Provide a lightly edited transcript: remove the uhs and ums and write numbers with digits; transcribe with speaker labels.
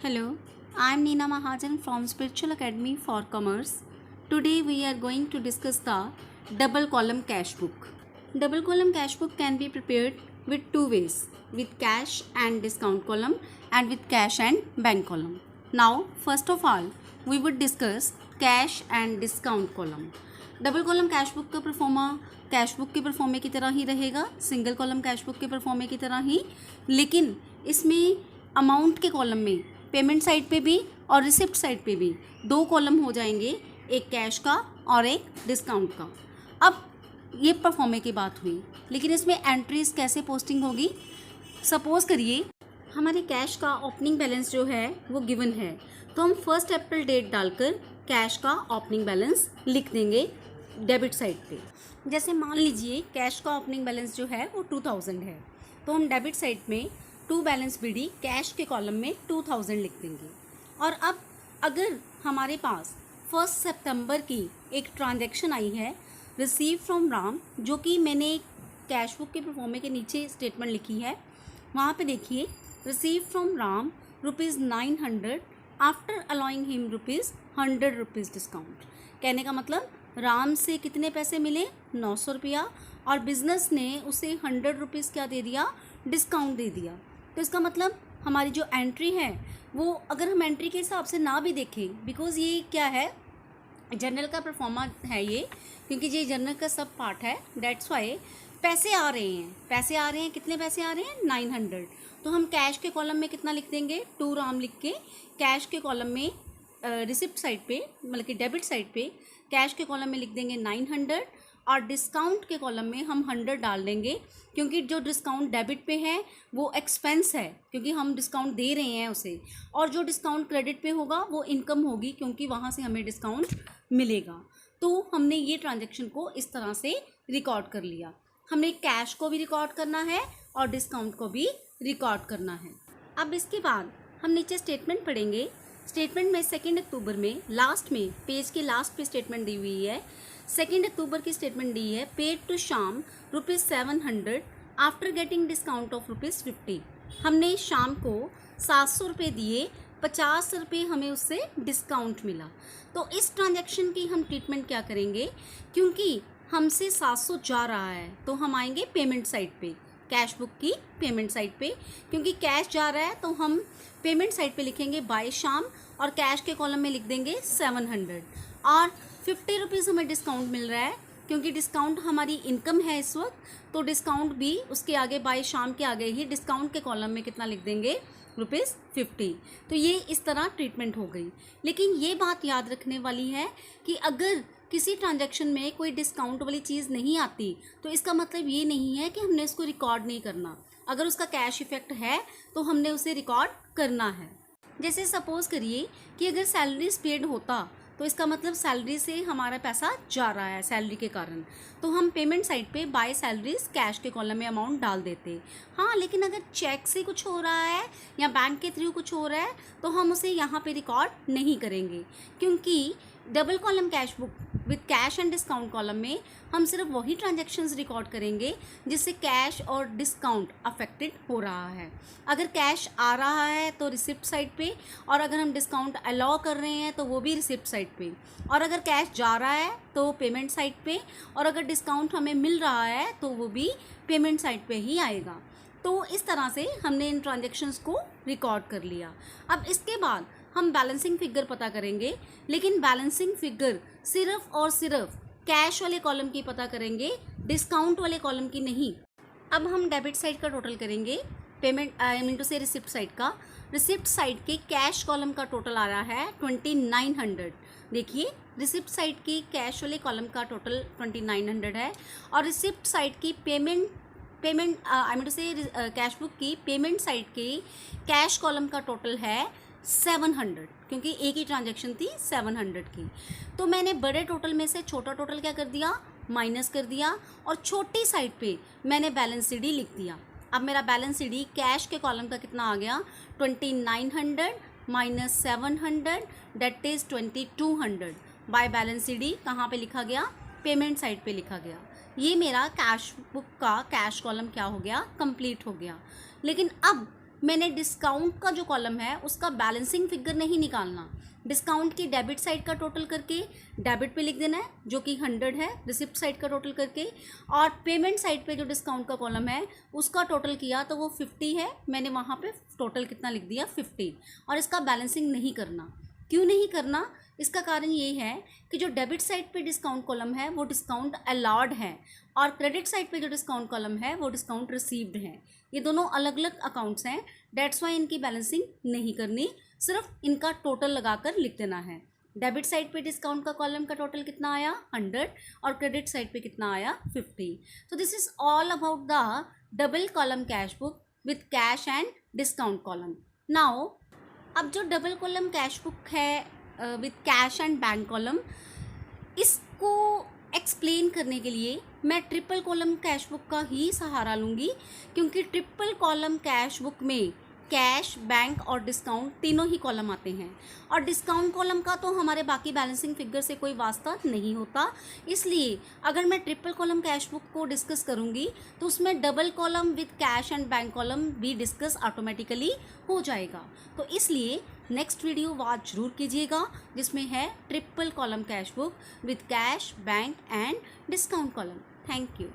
Speaker 1: Hello, I am Neena Mahajan from Spiritual Academy for Commerce. Today we are going to discuss the double column cash book. Double column cash book can be prepared with two ways, with cash and discount column and with cash and bank column. Now, first of all, we would discuss cash and discount column. Double column cash book का pro forma cash book के परफॉर्मे की तरह ही रहेगा, single column cash book के परफॉर्मे की तरह ही, लेकिन इसमें अमाउंट के कॉलम में पेमेंट साइड पे भी और रिसिप्ट साइड पे भी दो कॉलम हो जाएंगे, एक कैश का और एक डिस्काउंट का। अब ये परफॉर्मे की बात हुई, लेकिन इसमें एंट्रीज कैसे पोस्टिंग होगी। सपोज करिए हमारे कैश का ओपनिंग बैलेंस जो है वो गिवन है, तो हम 1 अप्रैल डेट डालकर कैश का ओपनिंग बैलेंस लिख देंगे डेबिट साइड पे। जैसे मान लीजिए कैश का ओपनिंग बैलेंस जो है वो 2000 है, तो हम डेबिट साइड में टू बैलेंस बीडी कैश के कॉलम में 2000 लिख देंगे। और अब अगर हमारे पास 1 सितंबर की एक ट्रांजैक्शन आई है रिसीव फ्रॉम राम, जो कि मैंने कैश बुक के परफॉर्मे के नीचे स्टेटमेंट लिखी है, वहाँ पे देखिए receive from Ram ₹900 after allowing him ₹100 discount. कहने का मतलब राम से कितने पैसे मिले, 900 रुपया, और बिजनेस ने उसे 100 रुपीज़ क्या दे दिया, डिस्काउंट दे दिया। तो इसका मतलब हमारी जो एंट्री है वो अगर हम एंट्री के हिसाब से ना भी देखें, बिकॉज़ ये क्या है, जर्नल का परफॉर्मा है ये, क्योंकि ये जर्नल का सब पार्ट है, डेट्स वाई पैसे आ रहे हैं। कितने पैसे आ रहे हैं, 900। तो हम कैश के कॉलम में कितना लिख देंगे, 2 राम लिख के कैश के कॉलम में रिसिप्ट साइड पे, मतलब कि डेबिट साइड पे कैश के कॉलम में लिख देंगे 900, और डिस्काउंट के कॉलम में हम 100 डाल देंगे, क्योंकि जो डिस्काउंट डेबिट पे है वो एक्सपेंस है, क्योंकि हम डिस्काउंट दे रहे हैं उसे, और जो डिस्काउंट क्रेडिट पे होगा वो इनकम होगी, क्योंकि वहाँ से हमें डिस्काउंट मिलेगा। तो हमने ये ट्रांजैक्शन को इस तरह से रिकॉर्ड कर लिया। हमने कैश को भी रिकॉर्ड करना है और डिस्काउंट को भी रिकॉर्ड करना है। अब इसके बाद हम नीचे स्टेटमेंट पढ़ेंगे। स्टेटमेंट में 2 अक्टूबर में लास्ट में पेज के लास्ट पे स्टेटमेंट दी हुई है। 2 अक्टूबर की स्टेटमेंट दी है, पेड टू शाम ₹700 आफ्टर गेटिंग डिस्काउंट ऑफ ₹50। हमने शाम को 700 रुपये दिए, 50 रुपये हमें उससे डिस्काउंट मिला। तो इस ट्रांजैक्शन की हम ट्रीटमेंट क्या करेंगे, क्योंकि हमसे 700 जा रहा है तो हम आएंगे पेमेंट साइड पे, कैश बुक की पेमेंट साइड पे, क्योंकि कैश जा रहा है तो हम पेमेंट साइड पे लिखेंगे बाय शाम, और कैश के कॉलम में लिख देंगे 700, और 50 रुपीज़ हमें डिस्काउंट मिल रहा है, क्योंकि डिस्काउंट हमारी इनकम है इस वक्त, तो डिस्काउंट भी उसके आगे बाय शाम के आगे ही डिस्काउंट के कॉलम में कितना लिख देंगे, ₹50। तो ये इस तरह ट्रीटमेंट हो गई। लेकिन ये बात याद रखने वाली है कि अगर किसी ट्रांजैक्शन में कोई डिस्काउंट वाली चीज़ नहीं आती, तो इसका मतलब ये नहीं है कि हमने उसको रिकॉर्ड नहीं करना। अगर उसका कैश इफेक्ट है तो हमने उसे रिकॉर्ड करना है। जैसे सपोज करिए कि अगर सैलरीज पेड होता, तो इसका मतलब सैलरी से हमारा पैसा जा रहा है सैलरी के कारण, तो हम पेमेंट साइड पे बाय सैलरीज कैश के कॉलम में अमाउंट डाल देते। हाँ, लेकिन अगर चेक से कुछ हो रहा है या बैंक के थ्रू कुछ हो रहा है तो हम उसे यहाँ पे रिकॉर्ड नहीं करेंगे, क्योंकि double column cash book with cash and discount column में हम सिर्फ वही ट्रांजैक्शंस रिकॉर्ड करेंगे जिससे कैश और डिस्काउंट अफेक्टेड हो रहा है। अगर कैश आ रहा है तो रिसिप्ट साइड पे, और अगर हम डिस्काउंट अलाउ कर रहे हैं तो वो भी रिसिप्ट साइड पे, और अगर कैश जा रहा है तो पेमेंट साइड पे, और अगर डिस्काउंट हमें मिल रहा है तो वो भी पेमेंट साइड पे ही आएगा। तो इस तरह से हमने इन ट्रांजैक्शंस को रिकॉर्ड कर लिया। अब इसके बाद हम बैलेंसिंग फिगर पता करेंगे, लेकिन बैलेंसिंग फिगर सिर्फ और सिर्फ कैश वाले कॉलम की पता करेंगे, डिस्काउंट वाले कॉलम की नहीं। अब हम डेबिट साइड का टोटल करेंगे, पेमेंट आई मीन टू से रिसिप्ट साइड का। रिसिप्ट साइड के कैश कॉलम का टोटल आ रहा है 2900। देखिए रिसिप्ट साइड की कैश वाले कॉलम का टोटल 2900 है, और रिसिप्ट साइड की पेमेंट आई मीन टू से कैश बुक की पेमेंट साइड की कैश कॉलम का टोटल है 700, क्योंकि एक ही ट्रांजैक्शन थी 700 की। तो मैंने बड़े टोटल में से छोटा टोटल क्या कर दिया, माइनस कर दिया, और छोटी साइड पे मैंने बैलेंस सीडी लिख दिया। अब मेरा बैलेंस सीडी कैश के कॉलम का कितना आ गया, 2900 minus 700 that is 2200। By balance CD कहाँ पे लिखा गया, पेमेंट साइड पे लिखा गया। ये मेरा कैश बुक का कैश कॉलम क्या हो गया, कंप्लीट हो गया। लेकिन अब मैंने डिस्काउंट का जो कॉलम है उसका बैलेंसिंग फिगर नहीं निकालना, डिस्काउंट की डेबिट साइड का टोटल करके डेबिट पे लिख देना है जो कि 100 है, रिसिप्ट साइड का टोटल करके, और पेमेंट साइड पे जो डिस्काउंट का कॉलम है उसका टोटल किया तो वो 50 है, मैंने वहाँ पे टोटल कितना लिख दिया 50, और इसका बैलेंसिंग नहीं करना। क्यों नहीं करना? इसका कारण ये है कि जो डेबिट साइड पे डिस्काउंट कॉलम है वो डिस्काउंट अलाउड है, और क्रेडिट साइड पे जो डिस्काउंट कॉलम है वो डिस्काउंट रिसीव्ड है। ये दोनों अलग अलग अकाउंट्स हैं, डेट्स वाई इनकी बैलेंसिंग नहीं करनी, सिर्फ इनका टोटल लगाकर लिख देना है। डेबिट साइड पे डिस्काउंट का कॉलम का टोटल कितना आया 100, और क्रेडिट साइड पे कितना आया 50। तो this is all about the double column cash book with cash and discount column. Now अब जो डबल कॉलम कैश बुक है with cash and bank column, इसको एक्सप्लेन करने के लिए मैं ट्रिपल कॉलम कैश बुक का ही सहारा लूँगी, क्योंकि ट्रिपल कॉलम कैश बुक में कैश, बैंक और डिस्काउंट तीनों ही कॉलम आते हैं, और डिस्काउंट कॉलम का तो हमारे बाकी बैलेंसिंग फिगर से कोई वास्ता नहीं होता। इसलिए अगर मैं ट्रिपल कॉलम कैश बुक को डिस्कस करूँगी तो उसमें double column with cash and bank column भी डिस्कस ऑटोमेटिकली हो जाएगा। तो इसलिए नेक्स्ट वीडियो वॉच जरूर कीजिएगा जिसमें है triple column cash book with cash, bank and discount column. Thank you.